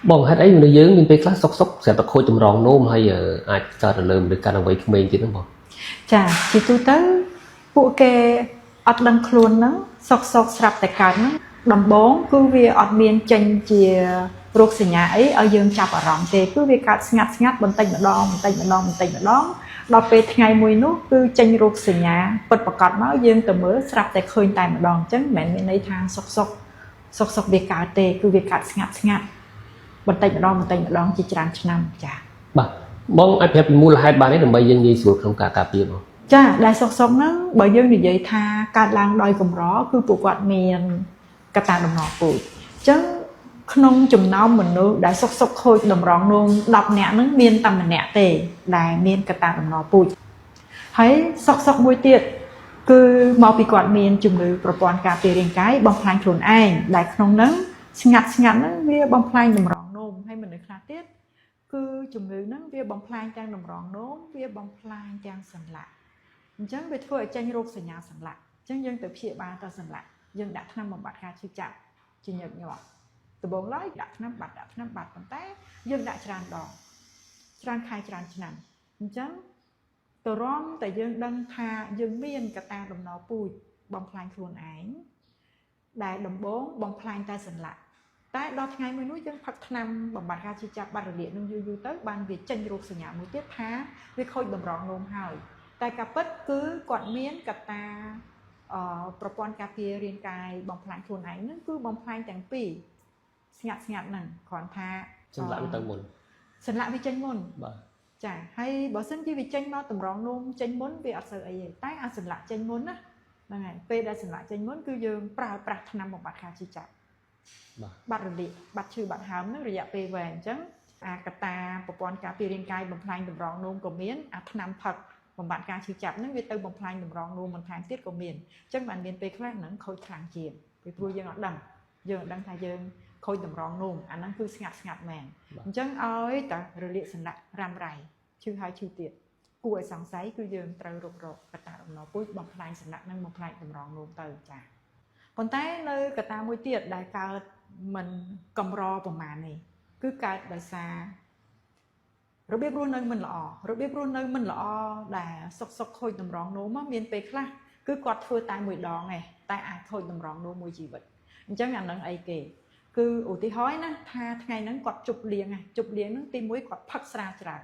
Bọn hết ấy mình dưỡng mình phải class sốc sốc sẽ tập khôi tầm rong nôm hay ai cho là lơm được cả đồng với mình chứ đúng không? Chà, chỉ tu tớiពួកគេអត់ដឹងខ្លួនហ្នឹងសុកសុកស្រាប់តែកើតហ្នឹងដំបូងគឺវាអត់មានចេញជារោគសញ្ញាអីឲ្យយើងចាប់អារម្មណ៍ទេគឺវាកើតស្ងាត់ស្ងាត់បន្តិចម្ដងបន្តិចម្ដងបន្តិចម្ដងដល់ពេលថ្ងៃមួយនោះគឺចេញរោគសញ្ញាពិតប្រាកដមកយើងទៅមើលស្រាប់តែឃើញតែម្ដងអញ្ចឹងមិនមែនមានន័យថាសុកសុកវាកើតទេគឺវាកើតស្ងាត់ស្ងាត់បន្តិចម្ដងជាច្រើនឆ្នាំចា៎បាទបងអាចប្រាប់ពីមូលហេតុបានទេដើម្បីយើងនិយាយស្រួលក្នុងការការពារបងចាដែលសុកហ្នឹងបើយើងនិយាយថាកើតឡើងដោយកម្រគឺពួកគាត់មានកត្តាដំណរពូជអញ្ចឹងក្នុងចំណោមមនុស្សដែលសុកខូចតម្រងនោម10នាក់ហ្នឹងមានតែម្នាក់ទេដែលមានកត្តាដំណរពូជហើយសុកមួយទៀតគឺមកពីគាត់មានជំងឺប្រព័ន្ធការពាររាងកាយបំផ្លាញខ្លួនឯងដែលក្នុងហ្នឹងស្ងាត់ហ្នឹងវាបំផ្លាញតម្រងនោមហើយមនុស្សខ្លះទៀតគឺជំងឺហ្នឹងវាបំផ្លាញទាំងតម្រងនោមវាបំផ្លាញទាំងសន្លាក់អញ្ចឹងវាធ្វើឲ្យចេញរោគសញ្ញាសន្លាក់អញ្ចឹងយើងទៅព្យាបាលទៅសន្លាក់យើងដាក់ថ្នាំបំបត្តិការឈឺចាប់ជាញឹកញាប់ដំបូងឡើយដាក់ថ្នាំបាត់ប៉ុន្តែយើងដាក់ច្រើនដងច្រើនខែច្រើនឆ្នាំអញ្ចឹងទៅរំតែយើងដឹងថាយើងមានកត្តាដំណរពូជបំផ្លាញខ្លួនឯងដែលដំបូងបំផ្លាញតែសន្លាក់តែដល់ថ្ងៃមួយនោះយើងផឹកថ្នាំបំបត្តិការឈឺចាប់បាត់រលាកនឹងយូរទៅបានវាចេញរោគសញ្ញាមួយទៀតថាវាខូចតម្រងនោមហើយតែការពិតគឺគាត់មានកត្តាប្រព័ន្ធការពាររាងកាយបំផ្លាញខ្លួនឯងហ្នឹងគឺបំផ្លាញទាំងពីរស្ងាត់ហ្នឹងគ្រាន់ថាសន្លាក់វាទៅមុនសន្លាក់វាចេញមុនបាទចាហើយបើសិនជាវាចេញមកតម្រងនោមចេញមុនវាអត់សូវអីទេតែអាសន្លាក់ចេញមុនណាហ្នឹងហើយពេលដែលសន្លាក់ចេញមុនគឺយើងប្រើប្រាស់ថ្នាំបំបត្តិការឈឺចាប់បាត់រលាកបាត់ឈឺបាត់ហើមហ្នឹងរយៈពេលវែងអញ្ចឹងអាកត្តាប្រព័ន្ធការពាររាងកាយបំផ្លាញតម្រងនោមក៏មានអាថ្នាំផឹកបំបត្តិការឈឺចាប់ហ្នឹងវាទៅបំផ្លាញតម្រងនោមបន្ថែមទៀតក៏មានអញ្ចឹងបានមានពេលខ្លះហ្នឹងខូចខ្លាំងជាងពីព្រោះយើងអត់ដឹងថាយើងខូចតម្រងនោមអាហ្នឹងគឺស្ងាត់មែនអញ្ចឹងឲ្យតែរលាកសន្លាក់រ៉ាំរ៉ៃឈឺហើយឈឺទៀតគួរឲ្យសង្ស័យគឺយើងត្រូវរករកកត្តាដំណរពូជបំផ្លាញសន្លាក់និងបំផ្លាញតម្រងនោមទៅចា៎ប៉ុន្តែនៅកត្តាមួយទៀតដែលកើតមិនកម្រប្រមាណនេះគឺកើតដោយសាររបៀបរស់នៅមិនល្អដែលសុកខូចតម្រងនោមមានពេលខ្លះគឺគាត់ធ្វើតែមួយដងឯងតែអាចខូចតម្រងនោមមួយជីវិតអញ្ចឹងអានឹងអីគេគឺឧទាហរណ៍ណាថាថ្ងៃហ្នឹងគាត់ជប់លៀងហ្នឹងទី1គាត់ផឹកស្រាច្រើន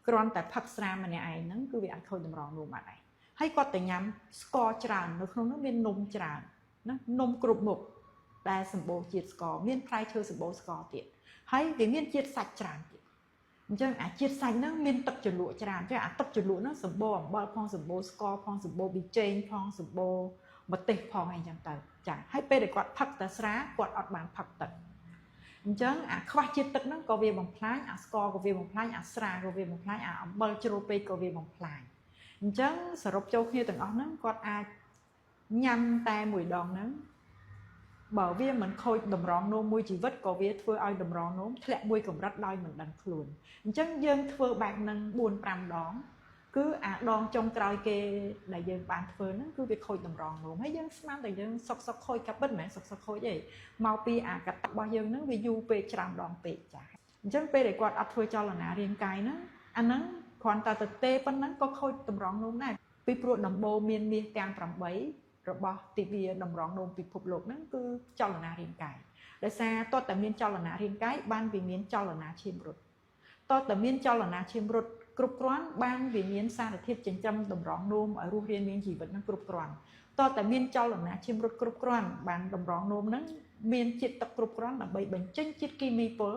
គ្រាន់តែផឹកស្រាម្នាក់ឯងហ្នឹងគឺវាអាចខូចតម្រងនោមបាត់ហើយហើយគាត់ទៅញ៉ាំស្ករច្រើននៅក្នុងនោះមាននំច្រើនណានំគ្រប់មុខដែលសម្បូរជាតិស្ករមានផ្លែឈើសម្បូរស្ករទៀតហើយវាមានជាតិសាច់ច្រើនទៀតអញ្ចឹងអាជាតិសាច់ហ្នឹងមានទឹកជ្រលក់ច្រើនចឹងអាទឹកជ្រលក់ហ្នឹងសម្បូរអំបិលផងសម្បូរស្ករផងសម្បូរប៊ីចេងផងសម្បូរម្ទេសផងអីចឹងទៅចាហើយពេលដែលគាត់ផឹកតែស្រាគាត់អត់បានផឹកទឹកអញ្ចឹងអាខ្វះជាតិទឹកហ្នឹងក៏វាបំផ្លាញអាស្ករក៏វាបំផ្លាញអាស្រាក៏វាបំផ្លាញអាអំបិលជ្រុលពេកក៏វាបំផ្លាញអញ្ចឹងសរុបចូលគ្នាទាំងអស់ហ្នឹងគាត់អាចញ៉ាំតែមួយដងហ្នឹងបើវាមិនខូចតម្រងនោមមួយជីវិតក៏វាធ្វើឲ្យតម្រងនោមធ្លាក់មួយកម្រិតដោយមិនដឹងខ្លួនអញ្ចឹងយើងធ្វើបែបហ្នឹង4-5 ដងគឺអាដងចុងក្រោយគេដែលយើងបានធ្វើហ្នឹងគឺវាខូចតម្រងនោមហើយយើងស្មានតែយើងសុកខូចក៏ពិតមិនមែនសុកខូចទេមកពីអាកត្តារបស់យើងហ្នឹងវាយូរពេកច្រើនដងពេកចាអញ្ចឹងពេលដែលគាត់អត់ធ្វើចលនារាងកាយហ្នឹងអាហ្នឹងគ្រាន់តែទេប៉ុណ្ណឹងក៏ខូចតម្រងនោមដែរពីព្រោះដំបូងមានមាសទាំង8របស់ទិវាតម្រងនោមពិភពលោកហ្នឹងគឺចលនារាងកាយដោយសារតើតើមានចលនារាងកាយបានវាមានចលនាឈាមរត់តើតើមានចលនាឈាមរត់គ្រប់គ្រាន់បានវាមានសារធាតុចិញ្ចឹមតម្រងនោមឲ្យរស់រានមានជីវិតហ្នឹងគ្រប់គ្រាន់តើតើមានចលនាឈាមរត់គ្រប់គ្រាន់បានតម្រងនោមហ្នឹងមានជាតិទឹកគ្រប់គ្រាន់ដើម្បីបញ្ចេញជាតិគីមីពុល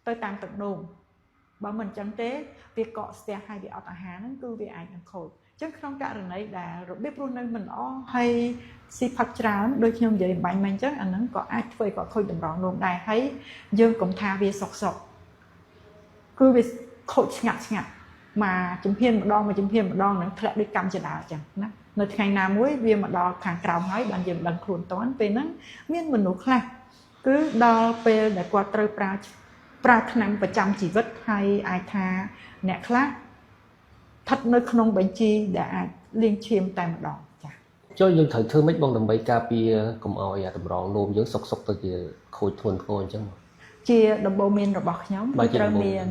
ទៅតាមទឹកនោមបើមិនអញ្ចឹងទេវាកកស្ទះហើយវាអត់អាហារហ្នឹងគឺវាអាចនឹងខូចអញ្ចឹងក្នុងករណីដែលរបៀបរស់នៅមិនល្អហើយស៊ីផឹកច្រើនដូចខ្ញុំនិយាយអំបញ្ញមិញអញ្ចឹងអាហ្នឹងក៏អាចធ្វើឲ្យគាត់ខូចតម្រងនោមដែរហើយយើងកុំថាវាសុកគឺវាខូចស្ងាត់មកជំហានម្ដងនឹងធ្លាក់ដូចកម្មចដាអញ្ចឹងណានៅថ្ងៃណាមួយវាមកដល់ខាងក្រោមហើយបានយើងដឹងខ្លួនតាន់ពេលហ្នឹងមានមនុស្សខ្លះគឺដល់ពេលដែលគាត់ត្រូវប្រើថ្នាំប្រចាំជីវិតហើយអាចថាអ្នកខ្លះស្ថិតនៅក្នុងបញ្ជីដែលអាចលាងឈាមតែម្ដងចា៎ចុះយើងត្រូវធ្វើម៉េចបងដើម្បីការពារកុំឲ្យតម្រងនោមយើងសុកទៅជាខូចធ្ងន់ធ្ងរអញ្ចឹង chia đồng bộ miềnរបស់ខ្ញុំគឺត្រូវមាន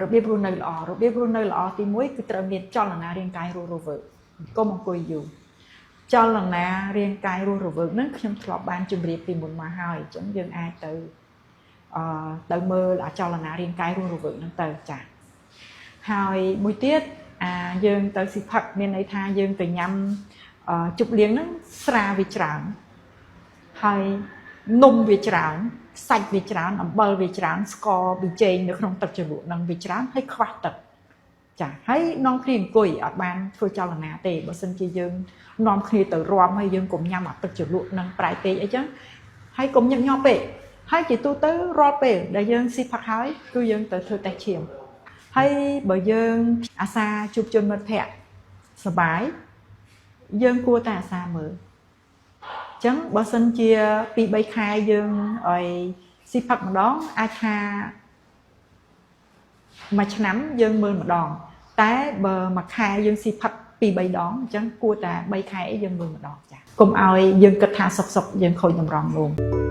របៀបរស់នៅល្អរបៀបរស់នៅល្អទី1គឺត្រូវមានចលនារាងកាយរស់រវើកកុំអង្គុយយូរចលនារាងកាយរស់រវើកហ្នឹងខ្ញុំធ្លាប់បានជម្រាបពីមុនមកហើយអញ្ចឹងយើងអាចទៅមើលចលនារាងកាយរស់រវើកហ្នឹងទៅចាហើយមួយទៀតយើងទៅស៊ីផឹកមានន័យថាយើងទៅញ៉ាំជប់លៀងហ្នឹងស្រាវាច្រើនហើយនំវាច្រើនសាច់វាច្រើនអំបិលវាច្រើនស្ករវាចេញនៅក្នុងទឹកជ្រលក់ហ្នឹងវាច្រើនហើយខ្វះទឹកចាហើយនាំគ្នាអង្គុយអត់បានធ្វើចលនាទេបើសិនជាយើងនាំគ្នាទៅរាំហើយយើងកុំញ៉ាំអាទឹកជ្រលក់ហ្នឹងប្រៃពេកអីចឹងហើយកុំញឹកញាប់ពេកហើយជាទូទៅរាល់ពេលដែលយើងស៊ីផឹកហើយគឺយើងទៅធ្វើតេស្តឈាមហើយបើយើងអាសាជួបជុំមិត្តភ័ក្តិសប្បាយយើងគួរតែអាសាមើលចឹងបើសិនជា2 3ខែយើងឲ្យស៊ីផឹកម្ដងអាចថាមួយឆ្នាំយើងមើលម្ដងតែបើមួយខែយើងស៊ីផឹក2 3 ដងអញ្ចឹងគួរតែ3ខែយើងមើលម្ដងចាកុំឲ្យយើងគិតថាសុកយើងខូចតម្រង់នោះ